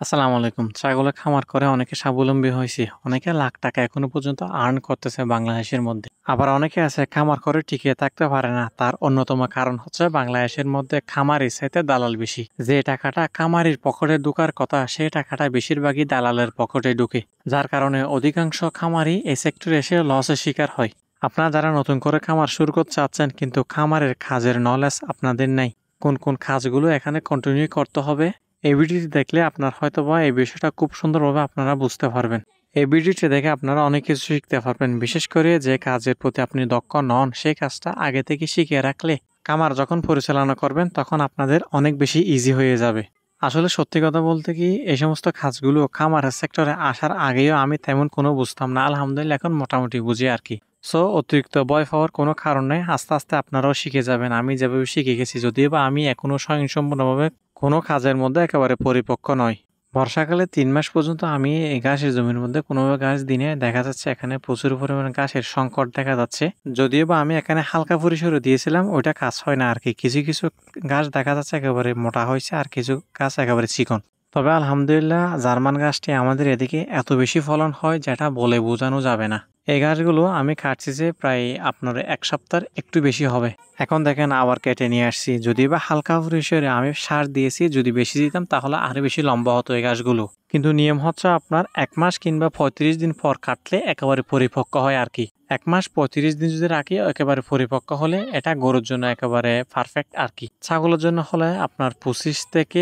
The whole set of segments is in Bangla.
আসসালামু আলাইকুম। ছাগলের খামার করে অনেকে স্বাবলম্বী হইছে। অনেকে লাখ টাকা এখনো পর্যন্ত আর্ন করতেছে বাংলাদেশের মধ্যে। আবার অনেকে আছে খামার করে টিকিয়ে থাকতে পারে না। তার অন্যতম কারণ হচ্ছে বাংলাদেশের মধ্যে খামারির চাইতে দালাল বেশি। যে টাকাটা খামারির পকেটে ঢোকার কথা সেই টাকাটা বেশিরভাগই দালালের পকেটে ঢুকে। যার কারণে অধিকাংশ খামারই এই সেক্টরে এসে লসের শিকার হয়। আপনারা যারা নতুন করে খামার শুরু করতে চাচ্ছেন কিন্তু খামারের কাজের নলেজ আপনাদের নাই। কোন কোন কাজগুলো এখানে কন্টিনিউ করতে হবে এই ভিডিওটি দেখলে আপনার হয়তোবা এই বিষয়টা খুব সুন্দরভাবে আপনারা বুঝতে পারবেন। এই ভিডিওটি দেখে আপনারা অনেক কিছু শিখতে পারবেন। বিশেষ করে যে কাজের প্রতি আপনি দক্ষ নন সেই কাজটা আগে থেকে শিখে রাখলে খামার যখন পরিচালনা করবেন তখন আপনাদের অনেক বেশি ইজি হয়ে যাবে। আসলে সত্যি কথা বলতে কি এই সমস্ত কাজগুলো খামারের সেক্টরে আসার আগেও আমি তেমন কোনো বুঝতাম না। আলহামদুলিল্লাহ এখন মোটামুটি বুঝি আর কি। সো অতিরিক্ত ভয় পাওয়ার কোনো কারণ নেই। আস্তে আস্তে আপনারাও শিখে যাবেন। আমি যেভাবে শিখে গেছি যদিও বা আমি এখনো স্বয়ংসম্পূর্ণভাবে কোনো কাজের মধ্যে একেবারে পরিপক্ক নয়। বর্ষাকালে ৩ মাস পর্যন্ত আমি এই ঘাসের জমির মধ্যে কোনোভাবে ঘাস দিনে দেখা যাচ্ছে এখানে প্রচুর পরিমাণে ঘাসের সংকট দেখা যাচ্ছে। যদিও বা আমি এখানে হালকা পরিসরে দিয়েছিলাম ওইটা কাজ হয় না আর কি। কিছু কিছু ঘাস দেখা যাচ্ছে একেবারে মোটা হয়েছে আর কিছু গাছ একেবারে চিকন। তবে আলহামদুলিল্লাহ জার্মান ঘাসটি আমাদের এদিকে এত বেশি ফলন হয় যেটা বলে বোঝানো যাবে না। এই ঘাসগুলো আমি কাটছি যে প্রায় আপনার ১ সপ্তাহের একটু বেশি হবে। এখন দেখেন আবার কেটে নিয়ে আসছি। যদিও বা হালকা পরিসরে আমি সার দিয়েছি, যদি বেশি দিতাম তাহলে আরো বেশি লম্বা হতো এই গাছগুলো। কিন্তু নিয়ম হচ্ছে আপনার ১ মাস কিংবা ৩৫ দিন পর কাটলে একেবারে পরিপক্ক হয় আর কি। ১ মাস ৩৫ দিন যদি রাখি একেবারে পরিপক্ক হলে এটা গরুর জন্য একেবারে পারফেক্ট আর কি। ছাগলের জন্য হলে আপনার ২৫ থেকে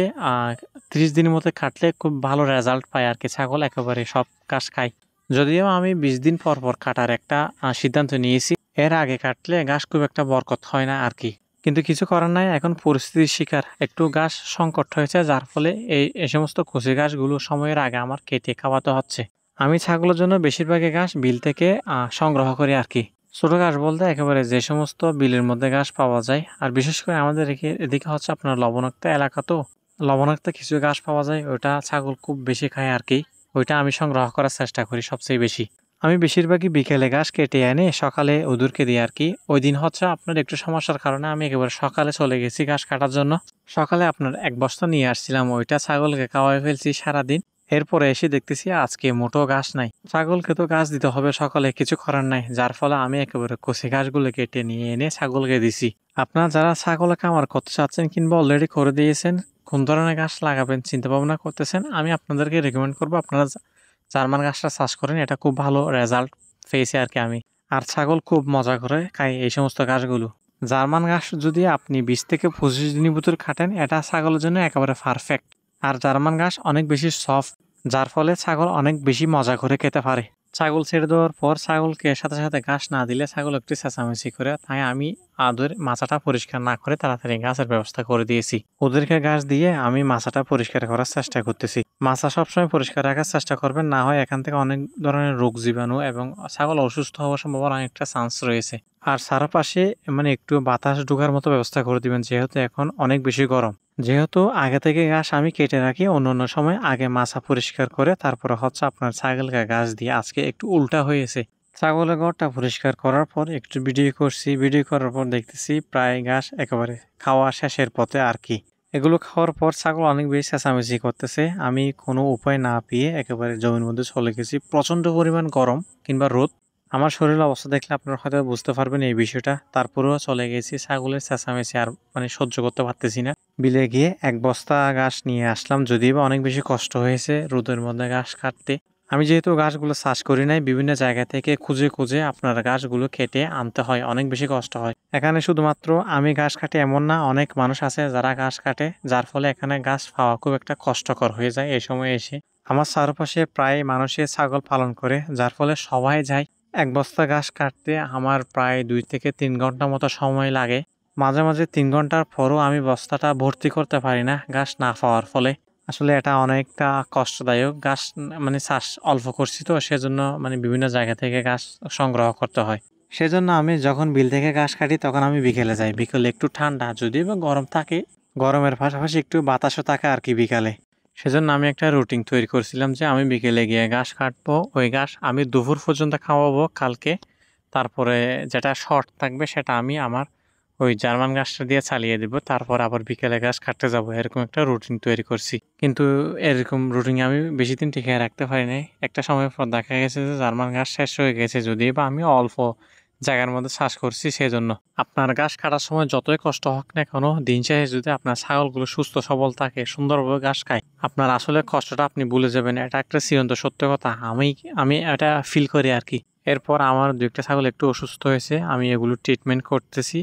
৩০ দিনের মধ্যে কাটলে খুব ভালো রেজাল্ট পায় আর কি। ছাগল একেবারে সব ঘাস খায়। যদিও আমি ২০ দিন পর পর কাটার একটা সিদ্ধান্ত নিয়েছি। এর আগে কাটলে ঘাস খুব একটা বরকত হয় না আর কি। কিন্তু কিছু করার নাই, এখন পরিস্থিতির শিকার একটু ঘাস সংকট হয়েছে যার ফলে এই সমস্ত কচি ঘাসগুলো সময়ের আগে আমার কেটে খাওয়াতে হচ্ছে। আমি ছাগলের জন্য বেশিরভাগই ঘাস বিল থেকে সংগ্রহ করি আর কি। ছোট ঘাস বলতে একেবারে যে সমস্ত বিলের মধ্যে ঘাস পাওয়া যায়। আর বিশেষ করে আমাদের এদিকে হচ্ছে আপনার লবণাক্ত এলাকা, তো লবণাক্ত কিছু ঘাস পাওয়া যায় ওইটা ছাগল খুব বেশি খায় আর কি। ওইটা আমি সংগ্রহ করার চেষ্টা করি সবচেয়ে বেশি। আমি বেশিরভাগই বিকেলে ঘাস কেটে এনে সকালে ওদেরকে দিই আর কি। ওই দিন হচ্ছে আপনার একটু সমস্যার কারণে আমি একেবারে সকালে চলে গেছি ঘাস কাটার জন্য। সকালে আপনার ১ বস্তা নিয়ে আসছিলাম, ওইটা ছাগলকে খাওয়াই ফেলছি সারাদিন। এরপরে এসে দেখতেছি আজকে মোটো ঘাস নাই। ছাগলকে তো ঘাস দিতে হবে সকালে, কিছু করার নাই। যার ফলে আমি একেবারে কচি ঘাসগুলো কেটে নিয়ে এনে ছাগলকে দিছি। আপনারা যারা ছাগলে খামার করতে চাচ্ছেন কিংবা অলরেডি করে দিয়েছেন, কোন ধরনের ঘাস লাগাবেন চিন্তা ভাবনা করতেছেন, আমি আপনাদেরকে রেকমেন্ড করবো আপনারা জার্মান ঘাসটা চাষ করেন। এটা খুব ভালো রেজাল্ট পেয়েছি আর কি আমি। আর ছাগল খুব মজা করে খায় এই সমস্ত ঘাসগুলো। জার্মান ঘাস যদি আপনি ২০ থেকে ২৫ দিনের ভিতর খাটেন এটা ছাগলের জন্য একেবারে পারফেক্ট। আর জার্মান ঘাস অনেক বেশি সফট, যার ফলে ছাগল অনেক বেশি মজা করে খেতে পারে। ছাগল ছেড়ে দেওয়ার পর ছাগলকে সাথে সাথে ঘাস না দিলে ছাগল একটু চেঁচামেচি করে, তাই আমি ওদের মাচাটা পরিষ্কার না করে তাড়াতাড়ি ঘাসের ব্যবস্থা করে দিয়েছি। ওদেরকে ঘাস দিয়ে আমি মাচাটা পরিষ্কার করার চেষ্টা করতেছি। মাচা সবসময় পরিষ্কার রাখার চেষ্টা করবেন, না হয় এখান থেকে অনেক ধরনের রোগ জীবাণু এবং ছাগল অসুস্থ হওয়ার সম্ভাবনা অনেকটা চান্স রয়েছে। আর চারপাশে মানে একটু বাতাস ঢোকার মতো ব্যবস্থা করে দিবেন, যেহেতু এখন অনেক বেশি গরম। যেহেতু আগে থেকে ঘাস আমি কেটে রাখি, অন্য সময় আগে মাচা পরিষ্কার করে তারপরে হচ্ছে আপনার ছাগলকে ঘাস দিয়ে। আজকে একটু উল্টা হয়েছে। ছাগলের ঘরটা পরিষ্কার করার পর একটু ভিডিও করছি, ভিডিও করার পর দেখতেছি প্রায় ঘাস একেবারে খাওয়া শেষের পথে আর কি। এগুলো খাওয়ার পর ছাগল অনেক বেশি চেঁচামেচি করতেছে। আমি কোনো উপায় না পেয়ে একেবারে জমির মধ্যে চলে গেছি। প্রচন্ড পরিমাণ গরম কিংবা রোদ, আমার শরীরের অবস্থা দেখলে আপনারা হয়তো বুঝতে পারবেন এই বিষয়টা। তারপরেও চলে গেছি, ছাগলের চেঁচামেচি আর মানে সহ্য করতে পারতেছি না। বিলে গিয়ে ১ বস্তা ঘাস নিয়ে আসলাম, যদিও বা অনেক বেশি কষ্ট হয়েছে রোদের মধ্যে ঘাস কাটতে। আমি যেহেতু ঘাসগুলো চাষ করি নাই, বিভিন্ন জায়গা থেকে খুঁজে খুঁজে আপনার ঘাসগুলো কেটে আনতে হয়, অনেক বেশি কষ্ট হয়। এখানে শুধুমাত্র আমি ঘাস কাটি এমন না, অনেক মানুষ আছে যারা ঘাস কাটে, যার ফলে এখানে ঘাস পাওয়া খুব একটা কষ্টকর হয়ে যায় এই সময় এসে। আমার চারপাশে প্রায় মানুষে ছাগল পালন করে, যার ফলে সবাই যায়। ১ বস্তা ঘাস কাটতে আমার প্রায় ২ থেকে ৩ ঘন্টা মতো সময় লাগে। মাঝে মাঝে ৩ ঘন্টার পরও আমি বস্তাটা ভর্তি করতে পারি না ঘাস না পাওয়ার ফলে। আসলে এটা অনেকটা কষ্টদায়ক। ঘাস মানে চাষ অল্প করছি তো সেজন্য মানে বিভিন্ন জায়গা থেকে ঘাস সংগ্রহ করতে হয়। সেজন্য আমি যখন বিল থেকে ঘাস কাটি তখন আমি বিকেলে যাই। বিকেলে একটু ঠান্ডা, যদিও বা গরম থাকে, গরমের পাশাপাশি একটু বাতাসও থাকে আর কি বিকালে। সেজন্য আমি একটা রুটিন তৈরি করছিলাম যে আমি বিকেলে গিয়ে ঘাস কাটবো। ওই ঘাস আমি দুপুর পর্যন্ত খাওয়াবো কালকে। তারপরে যেটা শর্ট থাকবে সেটা আমি আমার ওই জার্মান ঘাসটা দিয়ে চালিয়ে দিব, তারপর আবার বিকেলে ঘাস কাটতে যাব, এরকম একটা রুটিন তৈরি করছি। কিন্তু এরকম রুটিন আমি বেশি দিন টিকিয়ে রাখতে পারি নাই। একটা সময় পর দেখা গেছে যে জার্মান ঘাস শেষ হয়ে গেছে, যদিও বা আমি অল্প জায়গার মধ্যে চাষ করছি। সেজন্য আপনার ঘাস কাটার সময় যতই কষ্ট হোক না কেন, দিন শেষে যদি আপনার ছাগলগুলো সুস্থ সবল থাকে, সুন্দরভাবে ঘাস খায়, আপনার আসলে কষ্টটা আপনি ভুলে যাবেন। এটা একটা চিরন্ত সত্য কথা, আমি আমি এটা ফিল করি আর কি। এরপর আমার ২-১টা ছাগল একটু অসুস্থ হয়েছে, আমি এগুলো ট্রিটমেন্ট করতেছি।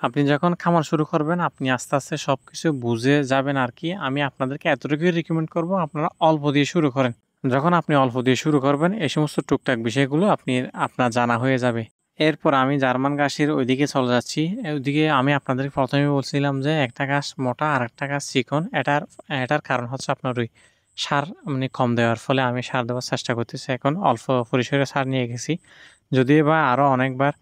আপনি যখন খামার শুরু করবেন, আপনি আস্তে আস্তে সবকিছু বুঝে যাবেন আর কি। আমি আপনাদেরকে এতটুকুই রিকমেন্ড করব, আপনারা অল্প দিয়ে শুরু করেন। যখন আপনি অল্প দিয়ে শুরু করবেন, এই সমস্ত টুকটাক বিষয়গুলো আপনার জানা হয়ে যাবে। এরপর আমি জার্মান ঘাসের ওইদিকে চলে যাচ্ছি। ওইদিকে আমি আপনাদেরকে প্রথমে বলছিলাম যে একটা ঘাস মোটা আর একটা ঘাস চিকন। এটার কারণ হচ্ছে আপনার ওই সার মানে কম দেওয়ার ফলে আমি সার দেওয়ার চেষ্টা করতেছি। এখন অল্প পরিসরে সার নিয়ে গেছি, যদিও বা আরও অনেকবার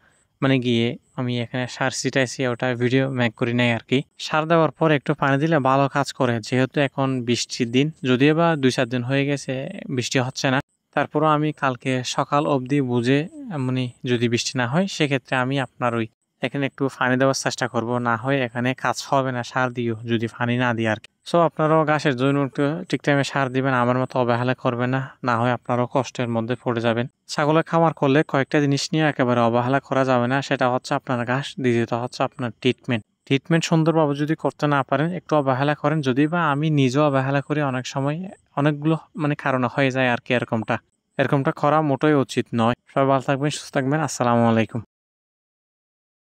মানে গিয়ে আমি এখানে সার ছিটাইছি, ওটা ভিডিও মেক করি নাই আর কি। সার দেওয়ার পর একটু পানি দিলে ভালো কাজ করে, যেহেতু এখন বৃষ্টির দিন, যদিও বা ২-৪ দিন হয়ে গেছে বৃষ্টি হচ্ছে না। তারপরও আমি কালকে সকাল অবধি বুঝে মানে যদি বৃষ্টি না হয়, সেক্ষেত্রে আমি আপনার ওই এখানে একটু পানি দেওয়ার চেষ্টা করব। না হয় এখানে কাজ হবে না সার দিও, যদি পানি না দিই আর কি। সো আপনারাও ঘাসের জন্য একটু ঠিক টাইমে সার দিবেন, আমার মতো অবহেলা করবেন না, না হয় আপনারাও কষ্টের মধ্যে পড়ে যাবেন। ছাগলের খামার করলে কয়েকটা জিনিস নিয়ে একেবারে অবহেলা করা যাবে না। সেটা হচ্ছে আপনার ঘাস, দ্বিতীয়ত হচ্ছে আপনার ট্রিটমেন্ট সুন্দরভাবে যদি করতে না পারেন, একটু অবহেলা করেন। যদি বা আমি নিজেও অবহেলা করি অনেক সময়, অনেকগুলো মানে কারণে হয়ে যায় আর কি। এরকমটা করা মোটেই উচিত নয়। সবাই ভালো থাকবেন, সুস্থ থাকবেন। আসসালামু আলাইকুম।